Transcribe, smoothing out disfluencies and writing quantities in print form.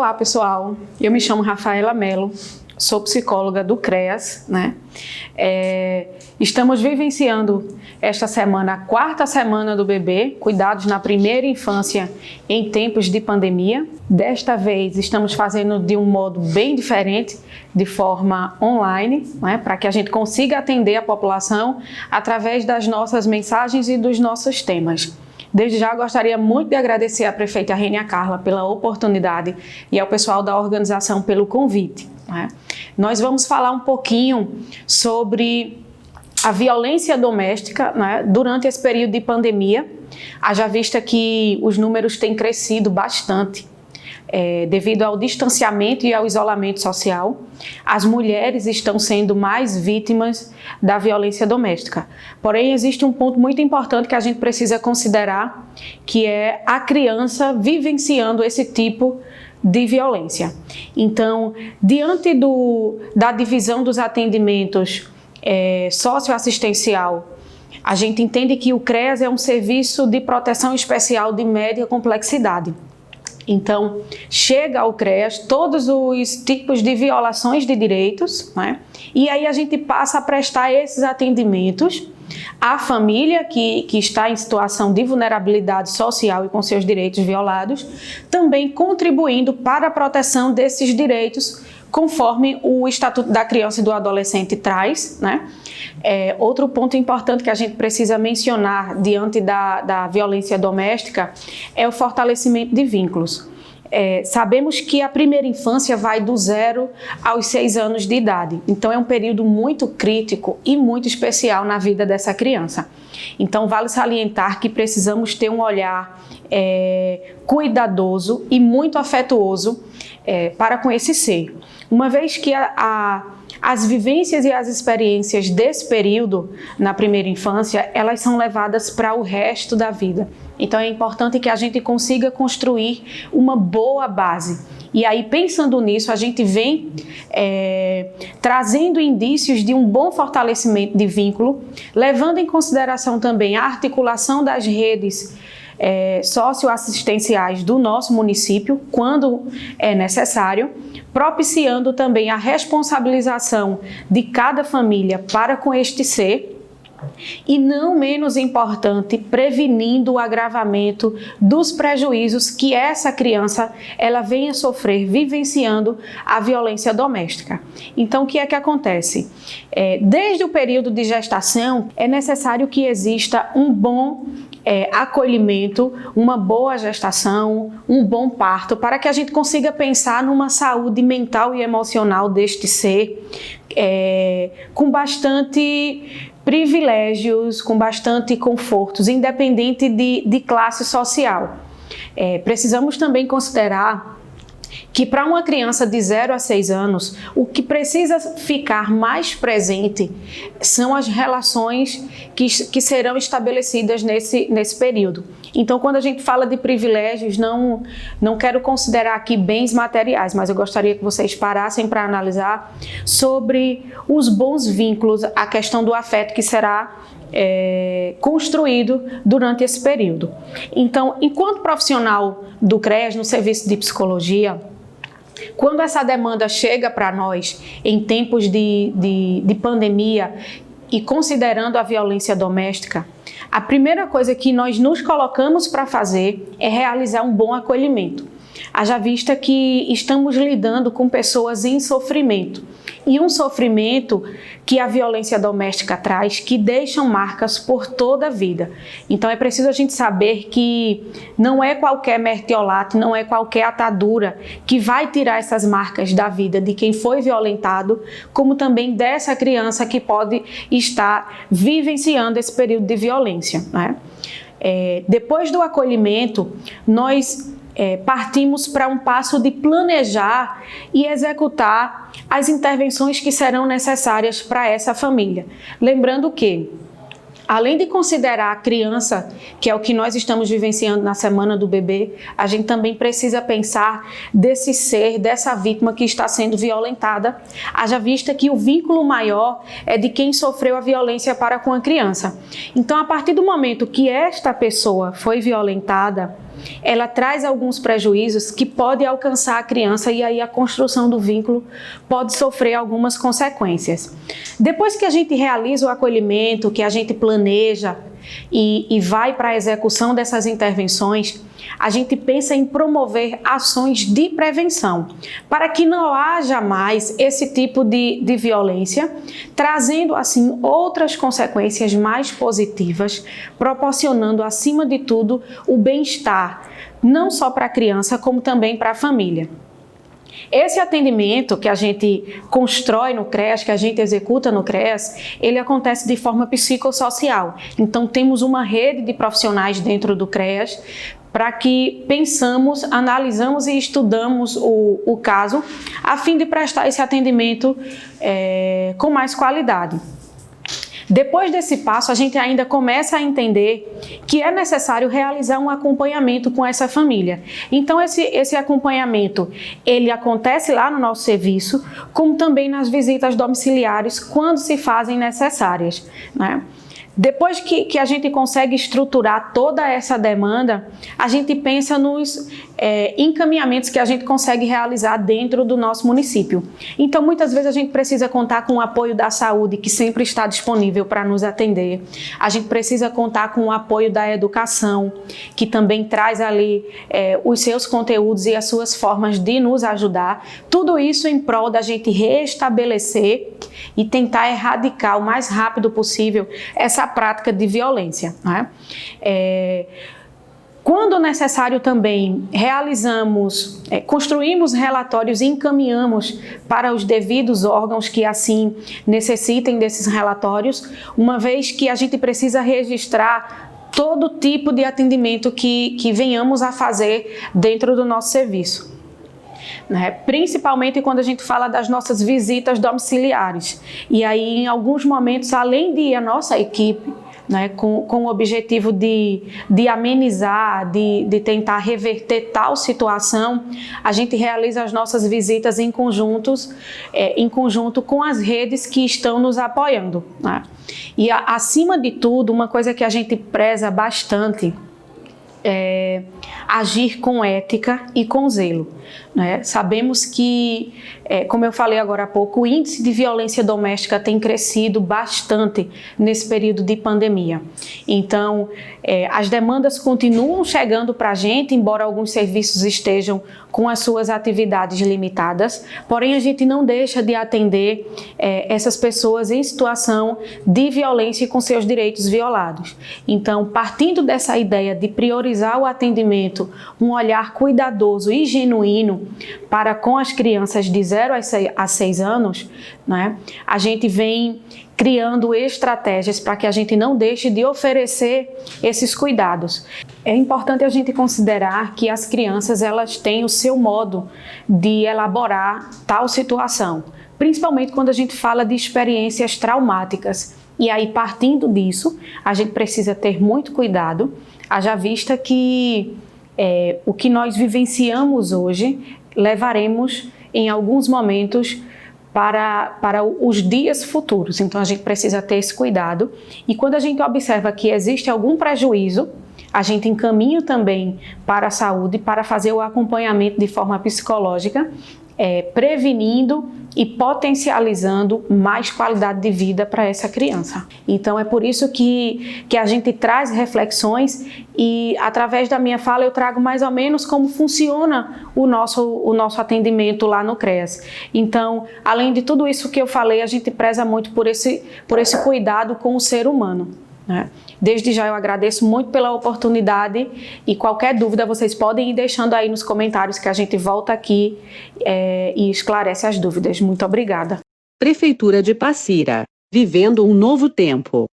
Olá, pessoal. Eu me chamo Rafaela Mello, sou psicóloga do CREAS, né? Estamos vivenciando esta semana, a 4ª semana do bebê, cuidados na primeira infância em tempos de pandemia. Desta vez estamos fazendo de um modo bem diferente, de forma online, né? Para que a gente consiga atender a população através das nossas mensagens e dos nossos temas. Desde já gostaria muito de agradecer à prefeita Rênia Carla pela oportunidade e ao pessoal da organização pelo convite, né? Nós vamos falar um pouquinho sobre a violência doméstica, né, durante esse período de pandemia, haja vista que os números têm crescido bastante. Devido ao distanciamento e ao isolamento social, as mulheres estão sendo mais vítimas da violência doméstica. Porém, existe um ponto muito importante que a gente precisa considerar, que é a criança vivenciando esse tipo de violência. Então, diante da divisão dos atendimentos socioassistencial, a gente entende que o CREAS é um serviço de proteção especial de média complexidade. Então, chega ao CREAS todos os tipos de violações de direitos, né? E aí a gente passa a prestar esses atendimentos à família que está em situação de vulnerabilidade social e com seus direitos violados, também contribuindo para a proteção desses direitos, conforme o Estatuto da Criança e do Adolescente traz, né? Outro ponto importante que a gente precisa mencionar diante da violência doméstica é o fortalecimento de vínculos. Sabemos que a primeira infância vai do 0 aos 6 anos de idade, então é um período muito crítico e muito especial na vida dessa criança. Então vale salientar que precisamos ter um olhar cuidadoso e muito afetuoso para com esse ser. Uma vez que as vivências e as experiências desse período na primeira infância, elas são levadas para o resto da vida. Então é importante que a gente consiga construir uma boa base. E aí, pensando nisso, a gente vem trazendo indícios de um bom fortalecimento de vínculo, levando em consideração também a articulação das redes socioassistenciais do nosso município, quando é necessário, propiciando também a responsabilização de cada família para com este ser e, não menos importante, prevenindo o agravamento dos prejuízos que essa criança ela venha sofrer vivenciando a violência doméstica. Então, o que é que acontece? Desde o período de gestação, é necessário que exista um bom acolhimento, uma boa gestação, um bom parto, para que a gente consiga pensar numa saúde mental e emocional deste ser, com bastante privilégios, com bastante confortos, independente de classe social. Precisamos também considerar que para uma criança de 0 a 6 anos, o que precisa ficar mais presente são as relações que serão estabelecidas nesse período. Então, quando a gente fala de privilégios, não quero considerar aqui bens materiais, mas eu gostaria que vocês parassem para analisar sobre os bons vínculos, a questão do afeto que será construído durante esse período. Então, enquanto profissional do CREAS, no serviço de psicologia, quando essa demanda chega para nós em tempos de pandemia e considerando a violência doméstica, a primeira coisa que nós nos colocamos para fazer é realizar um bom acolhimento. Haja vista que estamos lidando com pessoas em sofrimento. E um sofrimento que a violência doméstica traz, que deixam marcas por toda a vida. Então é preciso a gente saber que não é qualquer mertiolate, não é qualquer atadura que vai tirar essas marcas da vida de quem foi violentado, como também dessa criança que pode estar vivenciando esse período de violência, né? Depois do acolhimento, nós partimos para um passo de planejar e executar as intervenções que serão necessárias para essa família. Lembrando que, além de considerar a criança, que é o que nós estamos vivenciando na Semana do Bebê, a gente também precisa pensar desse ser, dessa vítima que está sendo violentada, haja vista que o vínculo maior é de quem sofreu a violência para com a criança. Então, a partir do momento que esta pessoa foi violentada, ela traz alguns prejuízos que podem alcançar a criança e aí a construção do vínculo pode sofrer algumas consequências. Depois que a gente realiza o acolhimento, que a gente planeja e vai para a execução dessas intervenções, a gente pensa em promover ações de prevenção, para que não haja mais esse tipo de violência, trazendo assim outras consequências mais positivas, proporcionando acima de tudo o bem-estar, não só para a criança, como também para a família. Esse atendimento que a gente constrói no CREAS, que a gente executa no CREAS, ele acontece de forma psicossocial. Então, temos uma rede de profissionais dentro do CREAS para que pensamos, analisamos e estudamos o caso a fim de prestar esse atendimento com mais qualidade. Depois desse passo, a gente ainda começa a entender que é necessário realizar um acompanhamento com essa família. Então, esse acompanhamento, ele acontece lá no nosso serviço, como também nas visitas domiciliares, quando se fazem necessárias, né? Depois que a gente consegue estruturar toda essa demanda, a gente pensa nos encaminhamentos que a gente consegue realizar dentro do nosso município. Então, muitas vezes a gente precisa contar com o apoio da saúde, que sempre está disponível para nos atender. A gente precisa contar com o apoio da educação, que também traz ali os seus conteúdos e as suas formas de nos ajudar. Tudo isso em prol da gente restabelecer e tentar erradicar o mais rápido possível essa prática de violência, né? Quando necessário também construímos relatórios e encaminhamos para os devidos órgãos que assim necessitem desses relatórios, uma vez que a gente precisa registrar todo tipo de atendimento que venhamos a fazer dentro do nosso serviço. Principalmente quando a gente fala das nossas visitas domiciliares. E aí, em alguns momentos, além de ir a nossa equipe, com o objetivo de amenizar, de tentar reverter tal situação, a gente realiza as nossas visitas em conjunto com as redes que estão nos apoiando, né? E acima de tudo, uma coisa que a gente preza bastante é agir com ética e com zelo, né? Sabemos que, como eu falei agora há pouco, o índice de violência doméstica tem crescido bastante nesse período de pandemia. Então, as demandas continuam chegando para a gente, embora alguns serviços estejam com as suas atividades limitadas, porém a gente não deixa de atender essas pessoas em situação de violência e com seus direitos violados. Então, partindo dessa ideia de priorizar o atendimento, um olhar cuidadoso e genuíno para com as crianças de 0 a 6 anos, né, a gente vem criando estratégias para que a gente não deixe de oferecer esses cuidados. É importante a gente considerar que as crianças elas têm o seu modo de elaborar tal situação, principalmente quando a gente fala de experiências traumáticas. E aí, partindo disso, a gente precisa ter muito cuidado, haja vista que o que nós vivenciamos hoje levaremos em alguns momentos para os dias futuros. Então, a gente precisa ter esse cuidado. E quando a gente observa que existe algum prejuízo, a gente encaminha também para a saúde para fazer o acompanhamento de forma psicológica, prevenindo e potencializando mais qualidade de vida para essa criança. Então é por isso que a gente traz reflexões e através da minha fala eu trago mais ou menos como funciona o nosso atendimento lá no CREAS. Então, além de tudo isso que eu falei, a gente preza muito por esse cuidado com o ser humano, né? Desde já eu agradeço muito pela oportunidade e qualquer dúvida vocês podem ir deixando aí nos comentários que a gente volta aqui e esclarece as dúvidas. Muito obrigada. Prefeitura de Passira, vivendo um novo tempo.